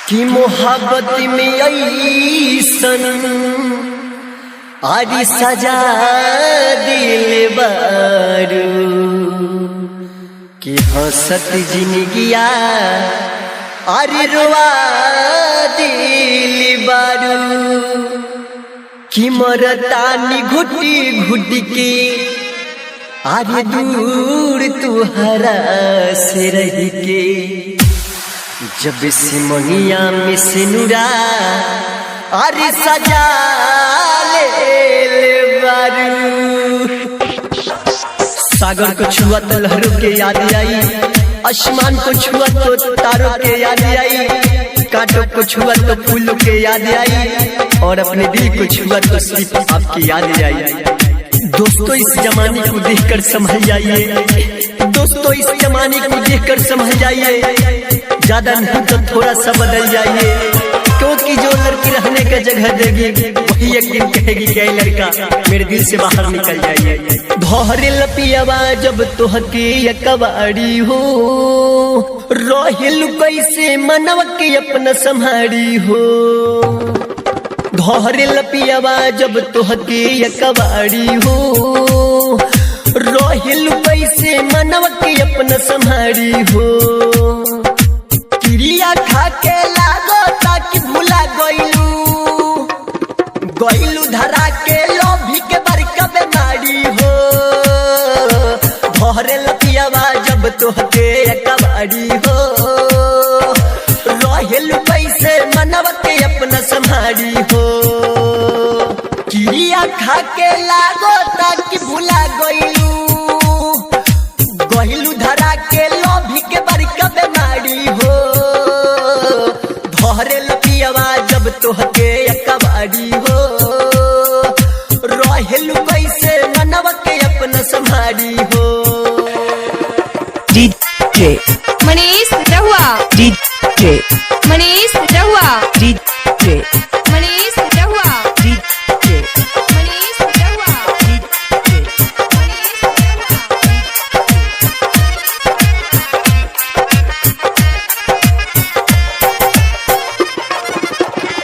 कि मोहब्बत में ऐसन आदि सजा दिल बारू कि हंसत जिंदगिया अरे रुआ दिल बारू कि मरतानी घुटी घुटी के अरे दूर तुहरा से रह के जब सिमनिया में सिनुरा अरे सजा ले बारू। सागर को छुआ तो लहरों के याद आई, आसमान को छुआ तो तारों के याद आई, कांटों को छुआ तो फूलों के याद आई, और अपने दिल को छुआ तो सिर्फ आपकी याद आई। दोस्तों इस जमाने को देखकर समझ जाइए, दोस्तों इस जमाने को देखकर समझ जाइए, ज्यादा नहीं तो थोड़ा सा बदल जाइए, क्योंकि जो लड़की रहने का जगह देगी वही एक दिन कहेगी कि लड़का मेरे दिल से बाहर निकल जाइए। धोहरे लपियावा जब तोहके कबाड़ी हो, रोहिल कैसे मनवा के अपना संभारी हो। धोहरे लपियावा जब तोहके कबाड़ी हो, रोहिल कैसे मनवा के अपना संभारी हो। क्रिया खा के लागो ताकि भुला गइलू धरा के लोभी के बरका बेमारी हो। धोहरे लपियावा जब तोहके कबाड़ी हो, रोहिल कैसे मनवा के अपना संभारी हो। क्रिया खा के लागो ताकि भुला गइलू धरा के लोभी के बरका बेमारी हो। धोहरे लपियावा जब तोहके कबाड़ी हो, रोहिल कैसे मनवा के अपना संभारी हो। DJ मनीष रहुआ, DJ मनीष रहुआ, DJ मनीष रहुआ, DJ मनीष रहुआ, DJ मनीष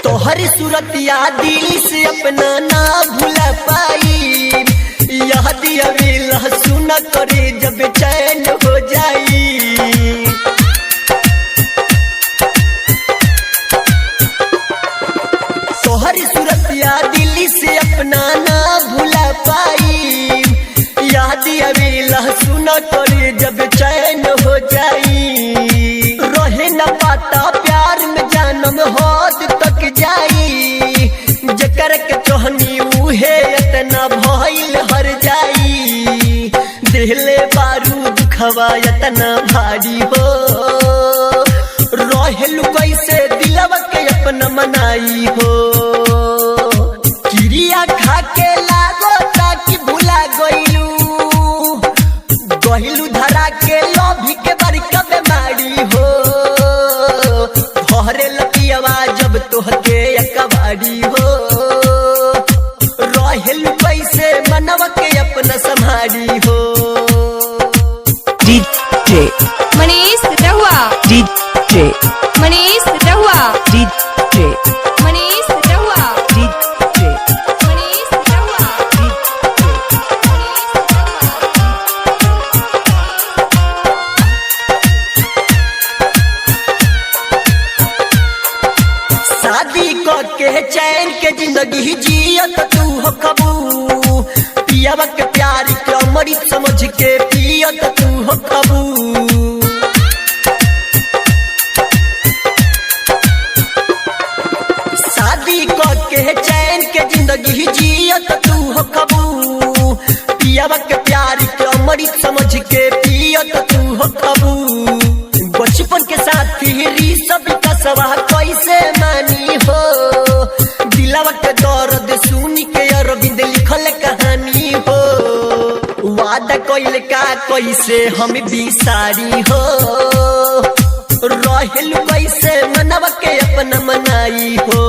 तोहरी सूरतिया दिल से अपना ना भूला पाई, याद अवेला सुना करे जब चैन हो जाई। तोहरी सूरतिया दिल से अपना ना भूला पाई, याद अवेला सुना करे जब चैन हो जाई। रहे न पाता प्यार में जानम हद तक जाई, जकर के चोहनी उहे इतना भइल हर जाई। दिले बारूद खवा इतना भारी हो, रोहिल कैसे दिलवा के अपना मनाई हो। क्रिया खा के लागो ताकि भुला गइलू धरा के लोभी के बरका बेमारी हो। धोहरे लपियावा जब तोहके कबाड़ी हो, रोहिल कैसे मनवा के अपना संभारी हो। DJ मनीष रहुआ, DJ मनीष रहुआ, DJ मनीष रहुआ, DJ मनीष रहुआ, शादी के चैन के जिंदगी जियत तू हो कबू, पियावा के प्यार के अमृत समझ के पियत तू हो कबू। शादी के चैन के जिंदगी जियत तू हो कबू, पियावा के प्यार के अमृत समझ के पियत तू हो कबू। बचपन के साथी सब कसवा कैसे मानी हो, दिलवा के दर्द सुन के अरविंद लिखल कहानी हो। वादा कइल का कैसे हम बिसारी हो, रोहिल कैसे मनवा के अपना मनाई हो।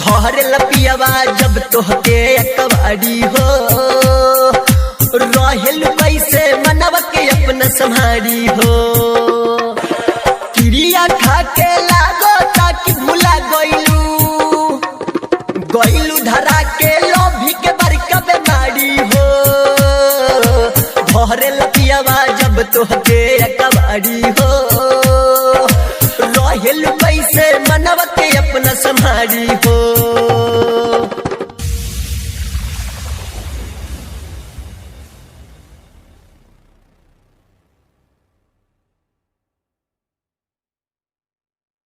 धोहरे लपियावा जब तोहके कबाड़ी हो, रोहिल कैसे मनवा के अपना संभारी हो। क्रिया खा के ला गइलू धरा के लोभी के बरका बेमारी हो धरे लपियावा जब तोहके कबाड़ी हो